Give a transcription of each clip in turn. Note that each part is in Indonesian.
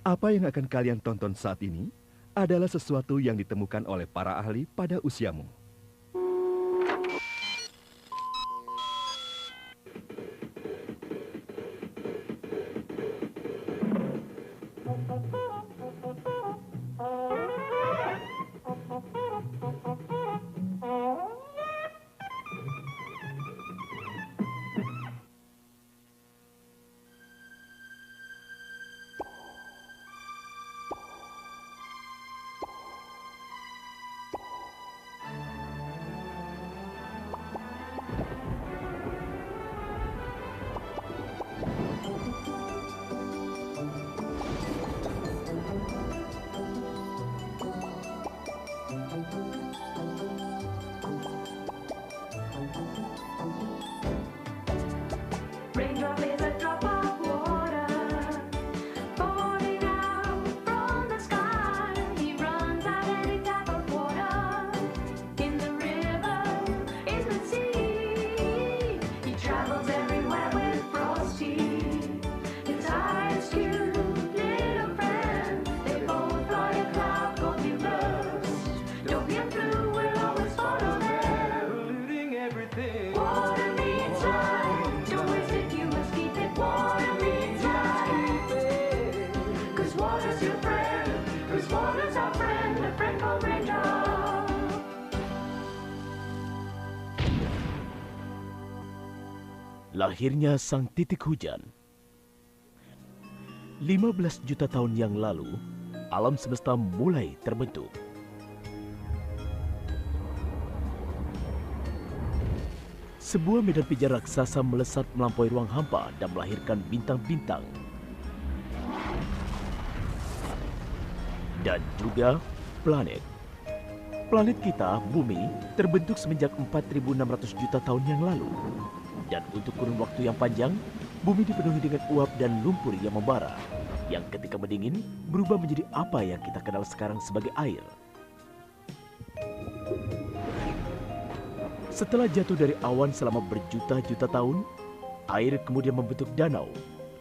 Apa yang akan kalian tonton saat ini adalah sesuatu yang ditemukan oleh para ahli pada usiamu. Raindrop is a drop of water falling out from the sky. He runs out any type of water in the river, in the sea. He travels everywhere with Frosty, his ice cube little friend. They both fly a cloud called Eurus. Dopey and Blue will always follow them, polluting everything. Water means life. Don't waste it, you must keep it. Water means life. 'Cause water's your friend. 'Cause water's our friend. A friend called Raindrop. Lahirnya sang titik hujan. 15 juta tahun yang lalu, alam semesta mulai terbentuk. Sebuah medan pijak raksasa melesat melampaui ruang hampa dan melahirkan bintang-bintang. Dan juga planet. Planet kita, Bumi, terbentuk semenjak 4.600 juta tahun yang lalu. Dan untuk kurun waktu yang panjang, Bumi dipenuhi dengan uap dan lumpur yang membara, yang ketika mendingin berubah menjadi apa yang kita kenal sekarang sebagai air. Setelah jatuh dari awan selama berjuta-juta tahun, air kemudian membentuk danau,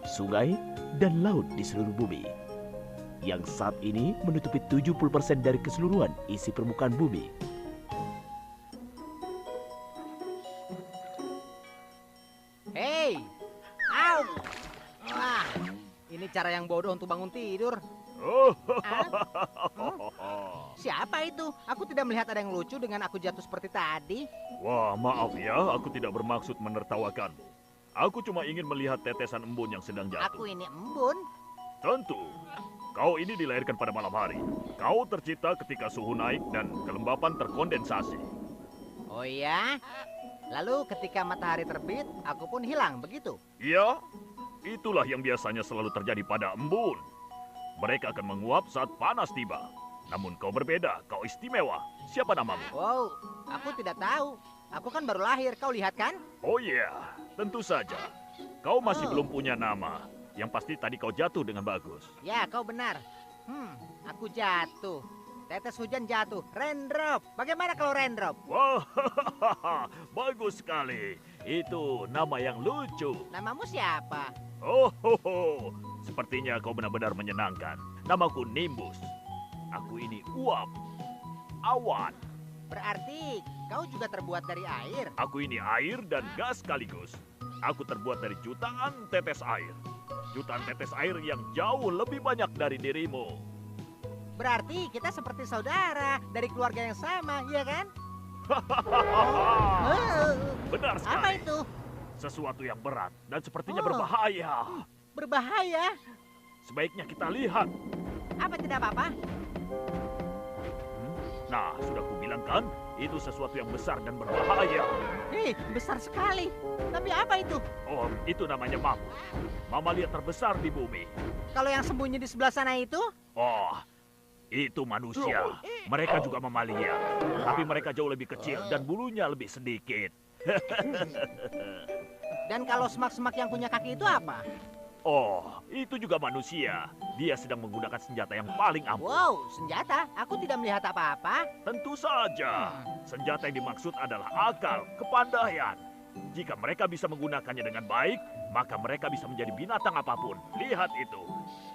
sungai, dan laut di seluruh bumi. Yang saat ini menutupi 70% dari keseluruhan isi permukaan bumi. Hei! Au! Wah, ini cara yang bodoh untuk bangun tidur. Siapa itu? Aku tidak melihat ada yang lucu dengan aku jatuh seperti tadi. Wah, maaf ya, aku tidak bermaksud menertawakanmu. Aku cuma ingin melihat tetesan embun yang sedang jatuh. Aku ini embun. Tentu. Kau ini dilahirkan pada malam hari. Kau tercipta ketika suhu naik dan kelembapan terkondensasi. Oh iya? Lalu ketika matahari terbit, aku pun hilang, begitu? Iya, itulah yang biasanya selalu terjadi pada embun. Mereka akan menguap saat panas tiba. Namun kau berbeda, kau istimewa. Siapa namamu? Wow, aku tidak tahu. Aku kan baru lahir, kau lihat kan? Oh iya, tentu saja. Kau masih Oh. belum punya nama. Yang pasti tadi kau jatuh dengan bagus. Ya, kau benar. Aku jatuh. Tetes hujan jatuh. Raindrop. Bagaimana kalau raindrop? Wah, bagus sekali. Itu nama yang lucu. Namamu siapa? Oh, sepertinya kau benar-benar menyenangkan. Namaku Nimbus. Aku ini uap, awan. Berarti kau juga terbuat dari air. Aku ini air dan gas sekaligus. Aku terbuat dari jutaan tetes air. Jutaan tetes air yang jauh lebih banyak dari dirimu. Berarti kita seperti saudara dari keluarga yang sama, iya kan? Benar sekali. Apa itu? Sesuatu yang berat dan sepertinya Oh. berbahaya. Berbahaya. Sebaiknya kita lihat. Apa tidak apa-apa? Nah, sudah kubilang kan, itu sesuatu yang besar dan berbahaya. Besar sekali. Tapi apa itu? Oh, itu namanya mamut. Mamalia terbesar di bumi. Kalau yang sembunyi di sebelah sana itu? Oh, itu manusia. Mereka juga mamalia. Tapi mereka jauh lebih kecil dan bulunya lebih sedikit. Dan kalau semak-semak yang punya kaki itu apa? Oh, itu juga manusia. Dia sedang menggunakan senjata yang paling ampuh. Wow, senjata? Aku tidak melihat apa-apa. Tentu saja. Senjata yang dimaksud adalah akal, kepandaian. Jika mereka bisa menggunakannya dengan baik, maka mereka bisa menjadi binatang apapun. Lihat itu.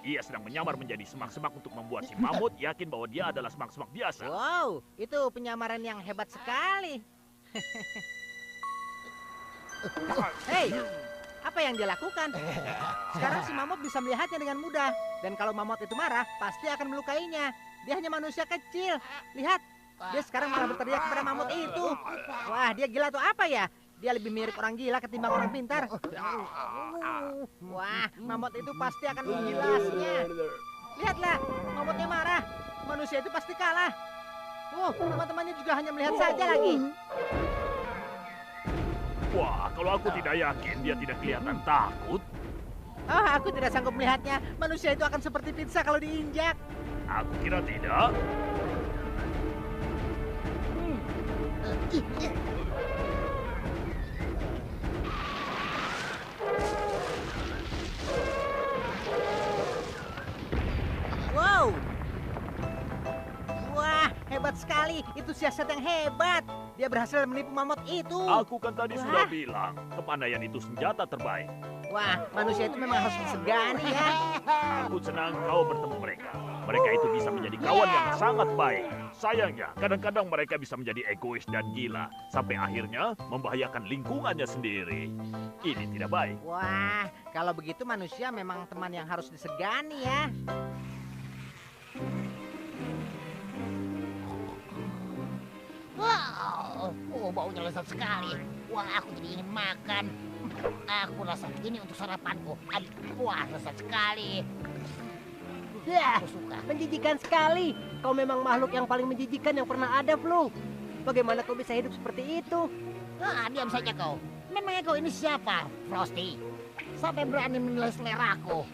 Ia sedang menyamar menjadi semak-semak untuk membuat si mamut yakin bahwa dia adalah semak-semak biasa. Wow, itu penyamaran yang hebat sekali. Hei, apa yang dia lakukan? Sekarang si mamut bisa melihatnya dengan mudah. Dan kalau mamut itu marah, pasti akan melukainya. Dia hanya manusia kecil. Lihat, dia sekarang malah berteriak kepada mamut itu. Wah, dia gila atau apa ya? Dia lebih mirip orang gila ketimbang orang pintar. Wah, mamut itu pasti akan menggilasnya. Lihatlah, mamutnya marah. Manusia itu pasti kalah. Teman-temannya juga hanya melihat saja lagi. Wah, kalau aku tidak yakin dia tidak kelihatan takut. Oh, aku tidak sanggup melihatnya. Manusia itu akan seperti pizza kalau diinjak. Aku kira tidak. Wow. Wah, hebat sekali. Itu siasat yang hebat. Dia berhasil menipu mamut itu. Aku kan tadi sudah bilang, kepandaian itu senjata terbaik. Wah, manusia itu memang harus disegani ya. Aku senang kau bertemu mereka. Mereka itu bisa menjadi kawan yang sangat baik. Sayangnya, kadang-kadang mereka bisa menjadi egois dan gila. Sampai akhirnya membahayakan lingkungannya sendiri. Ini tidak baik. Wah, kalau begitu manusia memang teman yang harus disegani ya. Wow, baunya lezat sekali. Wah, aku jadi ingin makan. Aku rasa ini untuk sarapanku. Wah, lezat sekali. Ya, Aku suka. menjijikan sekali. Kau memang makhluk yang paling menjijikan yang pernah ada, Flu. Bagaimana kau bisa hidup seperti itu? Ah, diam saja kau. Memangnya kau ini siapa, Frosty? Sampai berani menilai seleraku.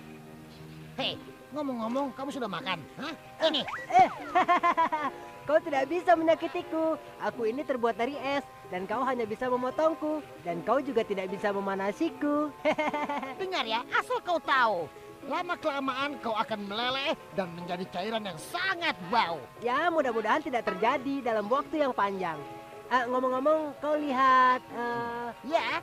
Hei, ngomong-ngomong, kamu sudah makan? Hah? Ini. Kau tidak bisa menyakitiku. Aku ini terbuat dari es, dan kau hanya bisa memotongku. Dan kau juga tidak bisa memanasiku. Dengar ya, asal kau tahu. Lama-kelamaan kau akan meleleh dan menjadi cairan yang sangat bau. Ya, mudah-mudahan tidak terjadi dalam waktu yang panjang. Ngomong-ngomong, kau lihat... Ya,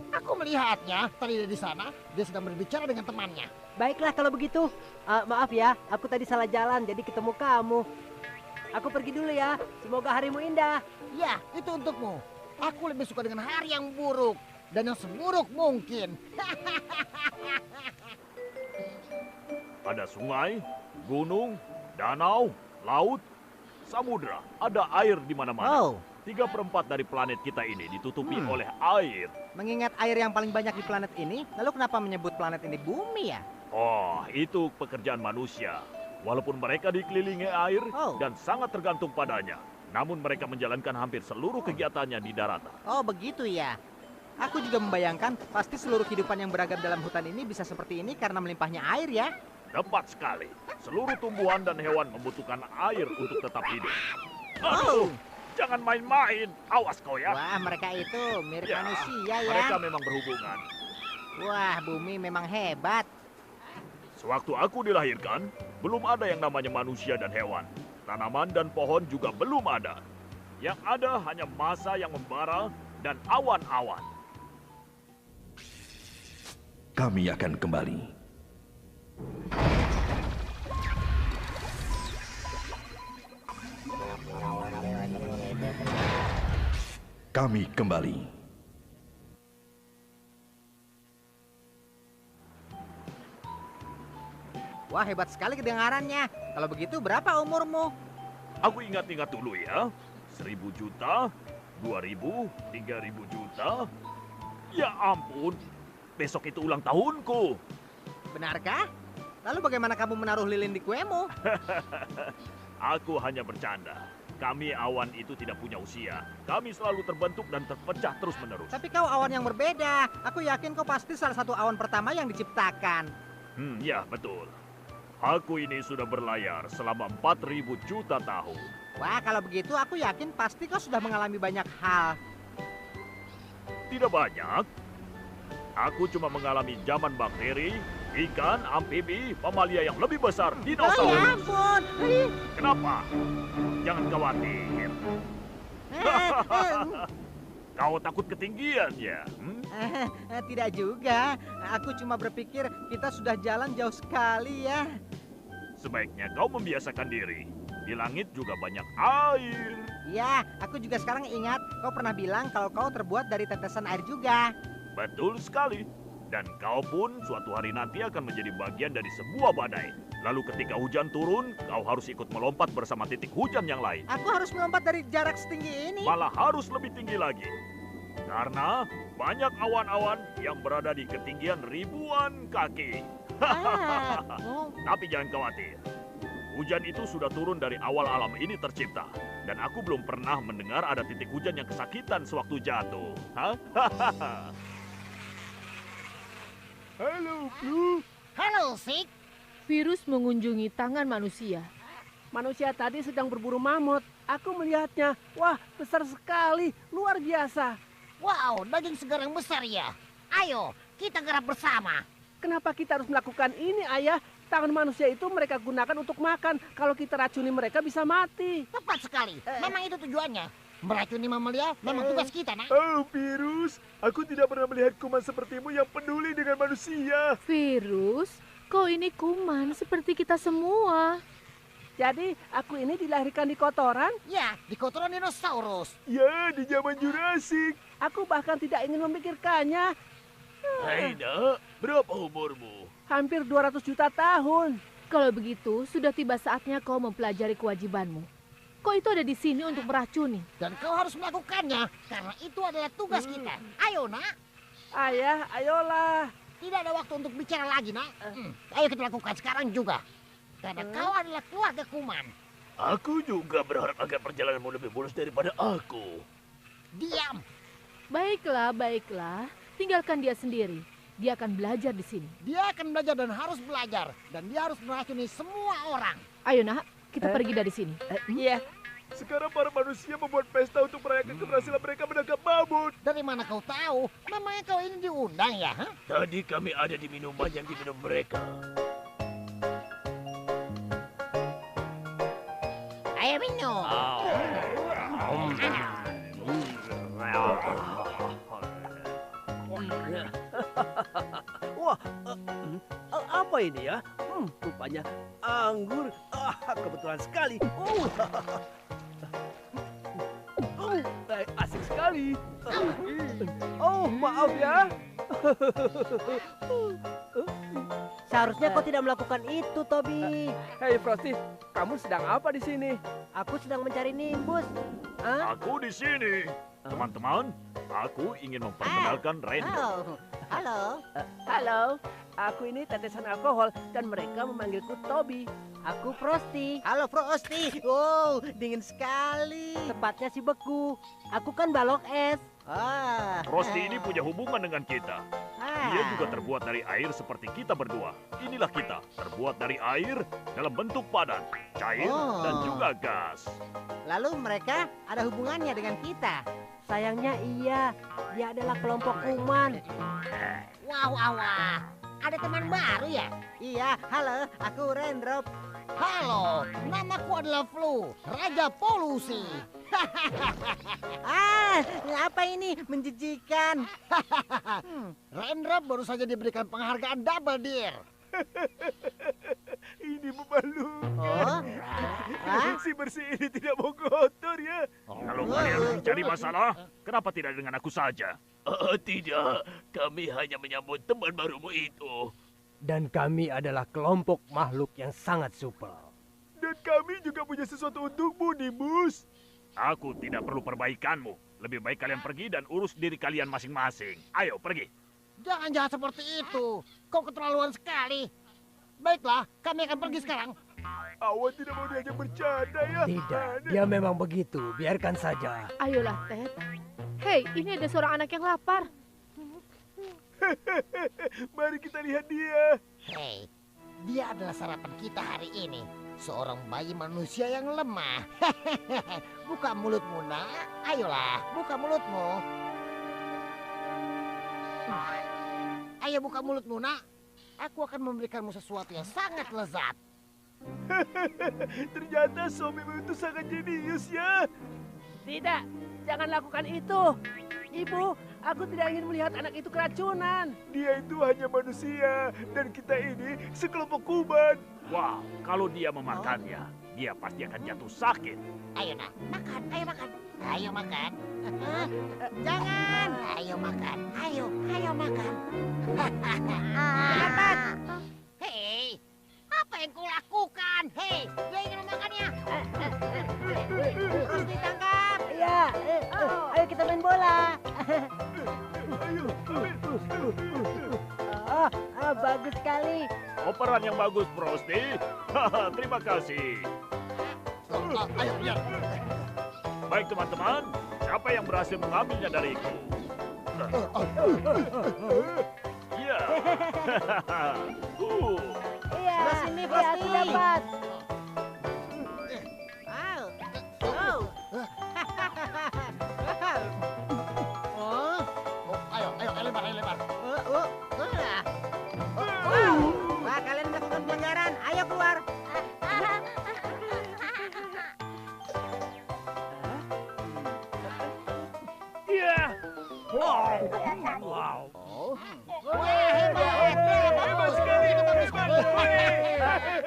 aku melihatnya tadi di sana. Dia sedang berbicara dengan temannya. Baiklah kalau begitu. Maaf ya, aku tadi salah jalan, jadi ketemu kamu. Aku pergi dulu ya. Semoga harimu indah. Ya, itu untukmu. Aku lebih suka dengan hari yang buruk dan yang seburuk mungkin. Ada sungai, gunung, danau, laut, samudra. Ada air di mana-mana. Oh, 3/4 dari planet kita ini ditutupi oleh air. mengingat air yang paling banyak di planet ini, lalu kenapa menyebut planet ini bumi ya? Oh, itu pekerjaan manusia. Walaupun mereka dikelilingi air dan sangat tergantung padanya, namun mereka menjalankan hampir seluruh kegiatannya di daratan. Oh, begitu ya. Aku juga membayangkan pasti seluruh kehidupan yang beragam dalam hutan ini bisa seperti ini karena melimpahnya air ya. Tepat sekali. Seluruh tumbuhan dan hewan membutuhkan air untuk tetap hidup. Oh. Aduh, jangan main-main. Awas kau ya. Wah, mereka itu mirip Ya, manusia ya. Mereka memang berhubungan. Wah, bumi memang hebat. Sewaktu aku dilahirkan, belum ada yang namanya manusia dan hewan. Tanaman dan pohon juga belum ada. Yang ada hanya massa yang membara dan awan-awan. Kami akan kembali. Kami kembali. Wah, hebat sekali kedengarannya. Kalau begitu berapa umurmu? Aku ingat-ingat dulu ya. 1.000 juta, 2.000, 3.000 juta. Ya ampun, besok itu ulang tahunku. Benarkah? Lalu bagaimana kamu menaruh lilin di kuemu? Aku hanya bercanda. Kami awan itu tidak punya usia. Kami selalu terbentuk dan terpecah terus-menerus. Tapi kau awan yang berbeda. Aku yakin kau pasti salah satu awan pertama yang diciptakan. Ya betul. Aku ini sudah berlayar selama 4.000 juta tahun. Wah, kalau begitu aku yakin pasti kau sudah mengalami banyak hal. Tidak banyak. Aku cuma mengalami zaman bakteri, ikan, amfibi, mamalia yang lebih besar, Oh dinosaurus. ya ampun. Kenapa? Jangan khawatir. Kau takut ketinggian ya? Tidak juga. Aku cuma berpikir kita sudah jalan jauh sekali ya. Sebaiknya kau membiasakan diri. Di langit juga banyak air. Ya, aku juga sekarang ingat kau pernah bilang kalau kau terbuat dari tetesan air juga. Betul sekali. Dan kau pun suatu hari nanti akan menjadi bagian dari sebuah badai. Lalu ketika hujan turun, kau harus ikut melompat bersama titik hujan yang lain. Aku harus melompat dari jarak setinggi ini. Malah harus lebih tinggi lagi. Karena banyak awan-awan yang berada di ketinggian ribuan kaki. Tapi jangan khawatir. Hujan itu sudah turun dari awal alam ini tercipta. Dan aku belum pernah mendengar ada titik hujan yang kesakitan sewaktu jatuh. Halo, Blue. Halo, Sik. Virus mengunjungi tangan manusia. Manusia tadi sedang berburu mamut. Aku melihatnya. Wah, besar sekali. Luar biasa. Wow, daging segar yang besar ya. Ayo, kita gerak bersama. Kenapa kita harus melakukan ini, Ayah? Tangan manusia itu mereka gunakan untuk makan. Kalau kita racuni mereka bisa mati. Tepat sekali. Memang itu tujuannya. Meracuni mamalia memang tugas kita, nak. Oh, Virus. Aku tidak pernah melihat kuman sepertimu yang peduli dengan manusia. Virus, kau ini kuman seperti kita semua. Jadi, aku ini dilahirkan di kotoran. Ya, di kotoran dinosaurus. Ya, di zaman Jurassic. Aku bahkan tidak ingin memikirkannya. Hai nak, berapa umurmu? Hampir 200 juta tahun. Kalau begitu, sudah tiba saatnya kau mempelajari kewajibanmu. Kau itu ada di sini untuk meracuni. Dan kau harus melakukannya, karena itu adalah tugas kita. Ayo, nak. Ayah, ayolah. Tidak ada waktu untuk bicara lagi, nak. Ayo kita lakukan sekarang juga. Karena kau adalah keluarga kuman. Aku juga berharap agar perjalananmu lebih mulus daripada aku. Diam. Baiklah, baiklah. Tinggalkan dia sendiri. Dia akan belajar di sini. Dia akan belajar dan harus belajar. Dan dia harus meracuni semua orang. Ayo nak, kita pergi dari sini. Iya. Sekarang para manusia membuat pesta untuk merayakan keberhasilan mereka menangkap mamut. Dari mana kau tahu? Memangnya kau ini diundang ya? Hah? Tadi kami ada di minuman yang diminum mereka. Ayo minum. Wah, apa ini ya? Rupanya anggur. Kebetulan sekali. Asik sekali. Oh, maaf ya. Seharusnya kau tidak melakukan itu, Toby. Hei, Frosty, kamu sedang apa di sini? Aku sedang mencari Nimbus. Aku di sini. Teman-teman, aku ingin memperkenalkan Rainbow. Halo. Halo, aku ini tetesan alkohol dan mereka memanggilku Toby. Aku Frosty. Halo Frosty. Wow, dingin sekali. Tepatnya si beku. Aku kan balok es. Frosty ini punya hubungan dengan kita. Dia juga terbuat dari air seperti kita berdua. Inilah kita, terbuat dari air dalam bentuk padat, cair, dan juga gas. Lalu mereka ada hubungannya dengan kita. Sayangnya iya, dia adalah kelompok kuman. Wah. Ada teman baru ya? Iya, halo, aku Raindrop. Halo, namaku adalah Flu, Raja Polusi. Apa ini? Menjijikan. Raindrop baru saja diberikan penghargaan Double Deer. Ini memalukan. Si bersih ini tidak mau kotor ya. Kalau kalian mencari masalah, kenapa tidak dengan aku saja? Tidak, kami hanya menyambut teman barumu itu. Dan kami adalah kelompok makhluk yang sangat supel. Dan kami juga punya sesuatu untukmu, Nimbus. Aku tidak perlu perbaikanmu. Lebih baik kalian pergi dan urus diri kalian masing-masing. Ayo, pergi. Jangan jahat seperti itu. Kau keterlaluan sekali. Baiklah, kami akan pergi sekarang. Awan tidak mau diajak bercanda ya. Tidak, dia memang begitu. Biarkan saja. Ayolah, Ted. Hei, ini ada seorang anak yang lapar. Mari kita lihat dia. Hei, dia adalah sarapan kita hari ini. Seorang bayi manusia yang lemah. Buka mulutmu, nak. Ayolah, buka mulutmu. Ayo buka mulutmu, nak. Aku akan memberikanmu sesuatu yang sangat lezat. Ternyata suamimu itu sangat jenius ya. Tidak, jangan lakukan itu. Ibu, aku tidak ingin melihat anak itu keracunan. Dia itu hanya manusia dan kita ini sekelompok kuman. Wah, kalau dia memakannya, dia pasti akan jatuh sakit. Ayo nak, makan, ayo makan. Ayo makan. Jangan. Ayo makan. Ayo makan. Cepat. Hei, apa yang kau lakukan? Hei, dia ingin memakannya. Terus ditangkap. Iya, ayo kita main bola. Bagus sekali. Operan yang bagus, Frosty. Terima kasih. Ayo, ya. Baik teman-teman, siapa yang berhasil mengambilnya dariku? Ya. Iya, Sebelah sini, iya, Frosty. aku dapat. Wow. Oh. Oh. Ayo, lebar. Wah, kalian melakukan pelanggaran. Ayo keluar. Iya. Wah, hebat sekali.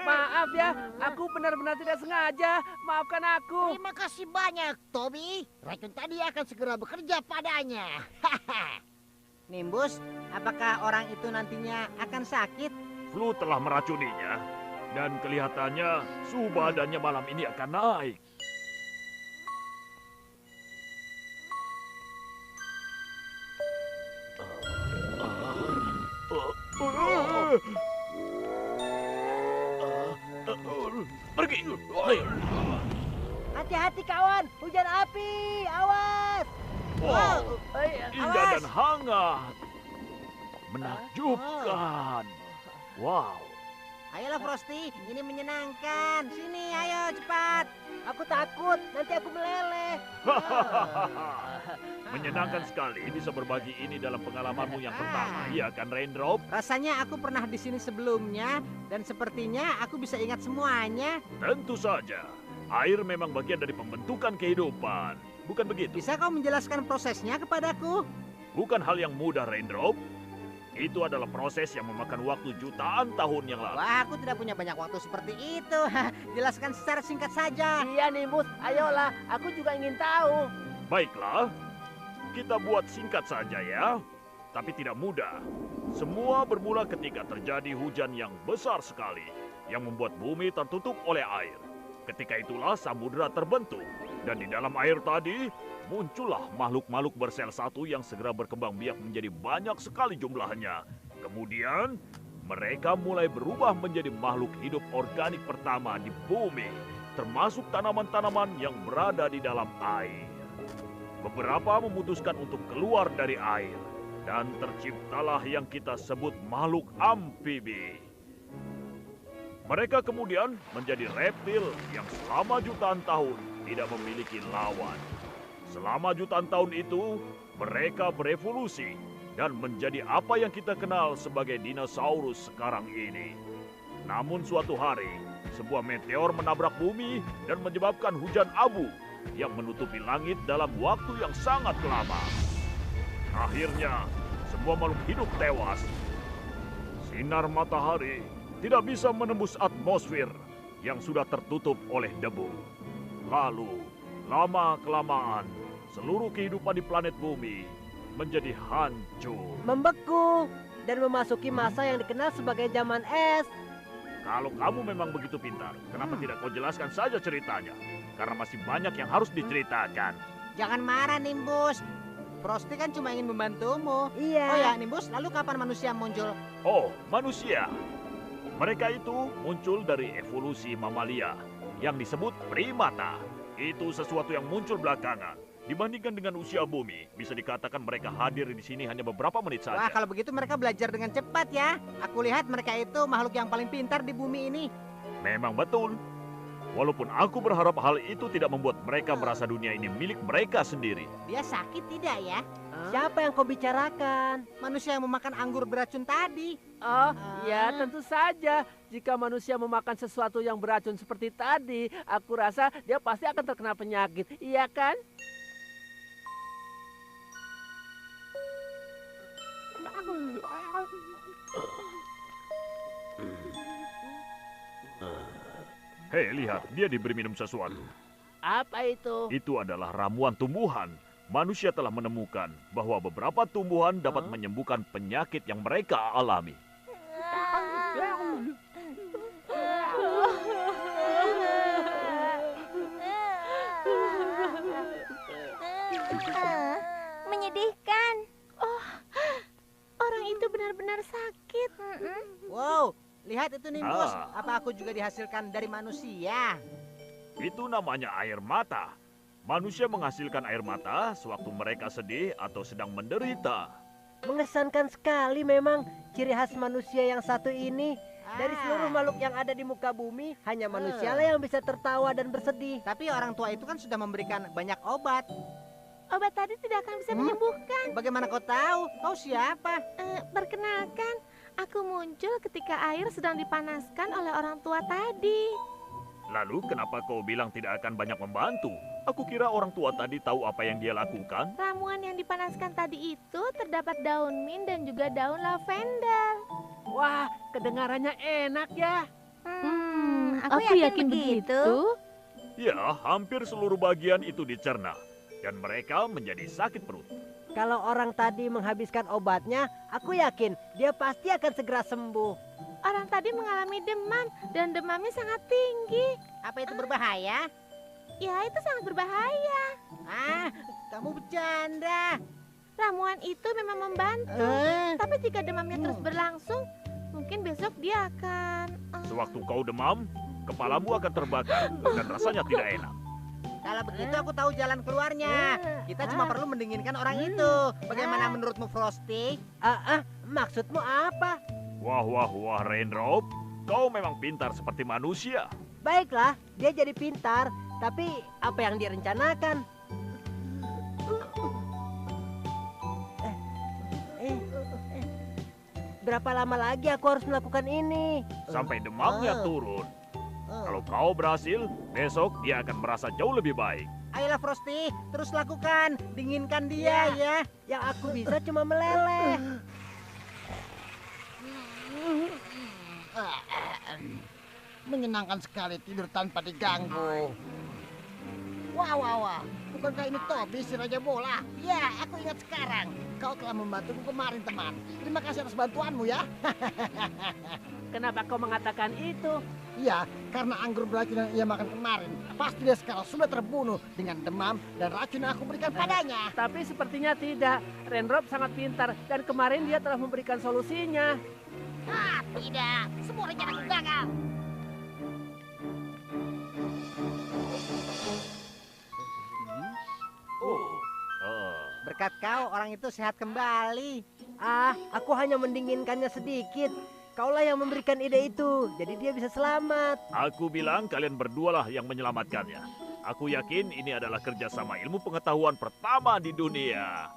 Maaf ya, aku benar-benar tidak sengaja. Maafkan aku. Terima kasih banyak, Toby. Racun tadi akan segera bekerja padanya. Nimbus, apakah orang itu nantinya akan sakit? Flu telah meracuninya, dan kelihatannya suhu badannya malam ini akan naik. Pergi! Ayo. Hati-hati kawan, hujan api, awas. Wow, indah dan hangat. Menakjubkan. Wow. Ayolah Frosty, ini menyenangkan. Sini, ayo cepat. Aku takut, nanti aku meleleh. Menyenangkan sekali bisa berbagi ini dalam pengalamanmu yang pertama, iya kan Raindrop? Rasanya aku pernah di sini sebelumnya dan sepertinya aku bisa ingat semuanya. Tentu saja. Air memang bagian dari pembentukan kehidupan. Bukan begitu? Bisa kau menjelaskan prosesnya kepadaku? Bukan hal yang mudah, Raindrop. Itu adalah proses yang memakan waktu jutaan tahun yang lalu. Wah, aku tidak punya banyak waktu seperti itu. Jelaskan secara singkat saja. Iya, Nimbus. Ayolah, aku juga ingin tahu. Baiklah, kita buat singkat saja ya. Tapi tidak mudah. Semua bermula ketika terjadi hujan yang besar sekali, yang membuat bumi tertutup oleh air. Ketika itulah samudera terbentuk. Dan di dalam air tadi, muncullah makhluk-makhluk bersel satu yang segera berkembang biak menjadi banyak sekali jumlahnya. Kemudian, mereka mulai berubah menjadi makhluk hidup organik pertama di bumi, termasuk tanaman-tanaman yang berada di dalam air. Beberapa memutuskan untuk keluar dari air, dan terciptalah yang kita sebut makhluk amfibi. Mereka kemudian menjadi reptil yang selama jutaan tahun tidak memiliki lawan. Selama jutaan tahun itu, mereka berevolusi dan menjadi apa yang kita kenal sebagai dinosaurus sekarang ini. Namun suatu hari, sebuah meteor menabrak bumi dan menyebabkan hujan abu yang menutupi langit dalam waktu yang sangat lama. Akhirnya, semua makhluk hidup tewas. Sinar matahari tidak bisa menembus atmosfer yang sudah tertutup oleh debu. Lalu, lama-kelamaan, seluruh kehidupan di planet bumi menjadi hancur. Membeku dan memasuki masa yang dikenal sebagai zaman es. Kalau kamu memang begitu pintar, kenapa tidak kau jelaskan saja ceritanya? Karena masih banyak yang harus diceritakan. Jangan marah, Nimbus. Frosty kan cuma ingin membantumu. Iya. Oh ya, Nimbus, lalu kapan manusia muncul? Oh, manusia. Mereka itu muncul dari evolusi mamalia yang disebut primata. Itu sesuatu yang muncul belakangan. Dibandingkan dengan usia bumi, bisa dikatakan mereka hadir di sini hanya beberapa menit Wah, saja. kalau begitu mereka belajar dengan cepat ya. Aku lihat mereka itu makhluk yang paling pintar di bumi ini. Memang betul. Walaupun aku berharap hal itu tidak membuat mereka merasa dunia ini milik mereka sendiri. Dia sakit tidak ya? Siapa yang kau bicarakan? Manusia yang memakan anggur beracun tadi. Oh, ya tentu saja. Jika manusia memakan sesuatu yang beracun seperti tadi, aku rasa dia pasti akan terkena penyakit. Iya kan? Hei, lihat, dia diberi minum sesuatu. Apa itu? Itu adalah ramuan tumbuhan. Manusia telah menemukan bahwa beberapa tumbuhan dapat menyembuhkan penyakit yang mereka alami. Menyedihkan. Oh, orang itu benar-benar sakit. Wow, lihat itu Nimbus. Ah. Apa aku juga dihasilkan dari manusia? Itu namanya air mata. Manusia menghasilkan air mata sewaktu mereka sedih atau sedang menderita. Mengesankan sekali memang ciri khas manusia yang satu ini. Dari seluruh makhluk yang ada di muka bumi, hanya manusialah yang bisa tertawa dan bersedih. Tapi orang tua itu kan sudah memberikan banyak obat. Obat tadi tidak akan bisa menyembuhkan. Bagaimana kau tahu? Kau siapa? Perkenalkan, aku muncul ketika air sedang dipanaskan oleh orang tua tadi. Lalu kenapa kau bilang tidak akan banyak membantu? Aku kira orang tua tadi tahu apa yang dia lakukan. Ramuan yang dipanaskan tadi itu terdapat daun mint dan juga daun lavender. Wah, kedengarannya enak ya. Aku yakin begitu. Ya, hampir seluruh bagian itu dicerna. Dan mereka menjadi sakit perut. Kalau orang tadi menghabiskan obatnya, aku yakin dia pasti akan segera sembuh. Orang tadi mengalami demam dan demamnya sangat tinggi. Apa itu berbahaya? Ya, itu sangat berbahaya. Ah, kamu bercanda. Ramuan itu memang membantu. Tapi jika demamnya terus berlangsung, mungkin besok dia akan... Sewaktu kau demam, kepalamu akan terbakar dan rasanya tidak enak. Kalau begitu aku tahu jalan keluarnya. Kita cuma perlu mendinginkan orang itu. Bagaimana menurutmu, Frosty? Maksudmu apa? Wah, wah, wah, Raindrop. Kau memang pintar seperti manusia. Baiklah, dia jadi pintar. Tapi apa yang dia rencanakan? Berapa lama lagi aku harus melakukan ini? Sampai demamnya turun. Kalau kau berhasil, besok dia akan merasa jauh lebih baik. Ayolah Frosty, terus lakukan. Dinginkan dia ya. Yang aku bisa cuma meleleh. Menyenangkan sekali tidur tanpa diganggu. Wah, wah, wah. Bukankah ini Toby si Raja Bola? Ya, aku ingat sekarang. Kau telah membantuku kemarin, teman. Terima kasih atas bantuanmu ya. Kenapa kau mengatakan itu? Iya, karena anggur beracun yang ia makan kemarin. Pasti dia sekarang sudah terbunuh dengan demam dan racun yang aku berikan padanya. Tapi sepertinya tidak. Raindrop sangat pintar dan kemarin dia telah memberikan solusinya. Ah, tidak. Semua rencanaku gagal. Berkat kau, orang itu sehat kembali. Aku hanya mendinginkannya sedikit. Kaulah yang memberikan ide itu, jadi dia bisa selamat. Aku bilang kalian berdualah yang menyelamatkannya. Aku yakin ini adalah kerjasama ilmu pengetahuan pertama di dunia.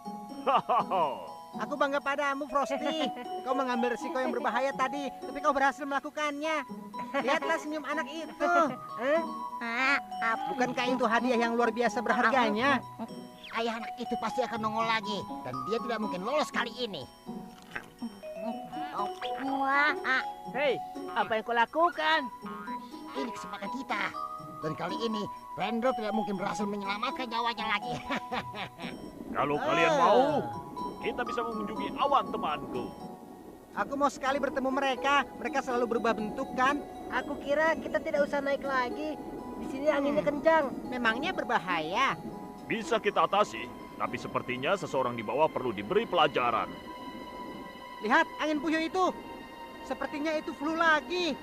Aku bangga padamu, Frosty. Kau mengambil risiko yang berbahaya tadi, tapi kau berhasil melakukannya. Lihatlah senyum anak itu. Bukankah itu hadiah yang luar biasa berharganya? Ayah anak itu pasti akan nongol lagi. Dan dia tidak mungkin lolos kali ini. Hei, apa yang kau lakukan? Ini kesempatan kita. Dan kali ini, Rendro tidak mungkin berhasil menyelamatkan nyawanya lagi. Kalau kalian mau, kita bisa mengunjungi awan, temanku. Aku mau sekali bertemu mereka. Mereka selalu berubah bentuk kan? Aku kira kita tidak usah naik lagi. Di sini anginnya kencang. Memangnya berbahaya? Bisa kita atasi, tapi sepertinya seseorang di bawah perlu diberi pelajaran. Lihat angin puyuh itu. Sepertinya itu flu lagi.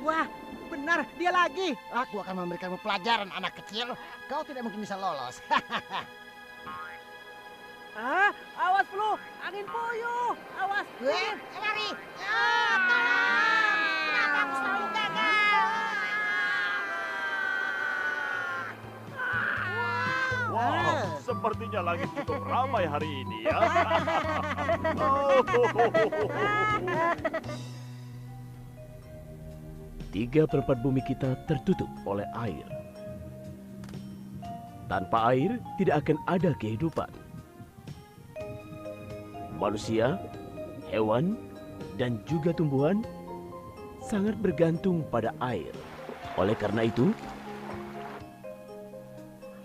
Wah, benar dia lagi. Aku akan memberikanmu pelajaran, anak kecil. Kau tidak mungkin bisa lolos. Awas flu, angin puyuh. Awas. Lari. Tolong. Kenapa aku selalu gagal? Wow, sepertinya langit cukup ramai hari ini ya. Tiga perempat bumi kita tertutup oleh air. Tanpa air, tidak akan ada kehidupan. Manusia, hewan, dan juga tumbuhan sangat bergantung pada air. Oleh karena itu,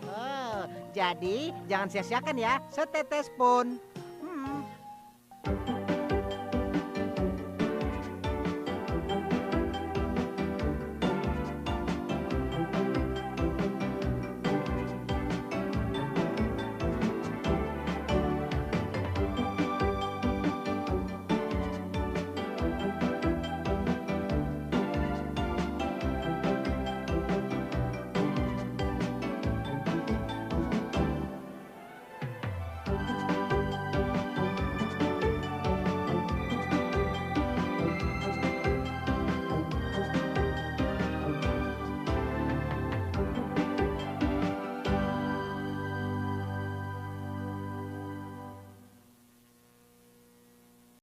Oh, jadi jangan sia-siakan ya setetes pun.